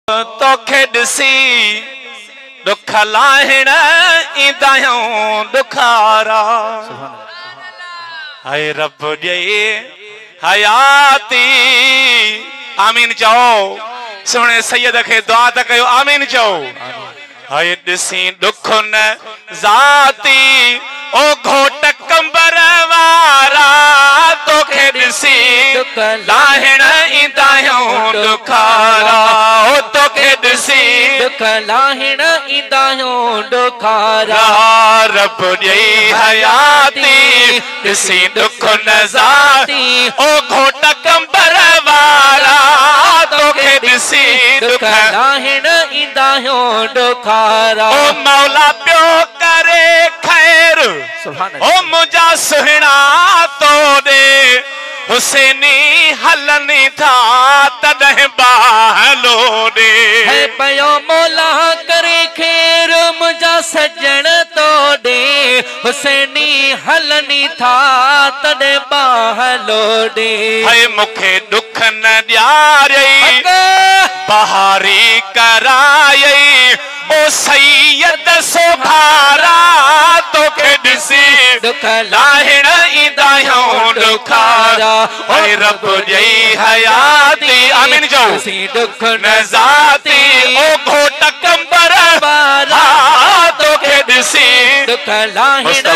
तोखे ॾिसी दुख लाहिण ईंदायूं दुखारा। हाय रब ॾे हयाती। आमीन चओ। सुहिणे सैयद खे दुआ त कयो। आमीन चओ। हाय ॾिसी दुख न ज़ाती ओ घोट कंबर वारा तोखे ॾिसी लाहिण ईंदायूं दुखारा। ओ तोखे ॾिसी दुख लाहिण ईंदायूं दुखारा। रब ॾे हयाती ॾिसी दुख न ज़ाती ओ घोट कंबर वारा तोखे ॾिसी दुख लाहिण ईंदायूं दुखारा। ओ मौला पियो करे खैर ओ मुंहिंजा सुहिणा तोड़े हुसैनी हलनी था तॾहिं बाहलो ॾे। है पयो मौला करे खैर मुंहिंजा सजण तोड़े हुसैनी हलनी था तॾहिं बाहलो ॾे। है मूंखे दुख न ॾियारई बहारी करायई ओ सैयद सुभारा तोखे ॾिसी दुख लाहिण ईंदायूं दुखारा। ऐं रब ॾेई हयाती। आमीन चओ। दुख न ज़ाती ओ घोट कंबर वारा तोखे ॾिसी दुख लाहिण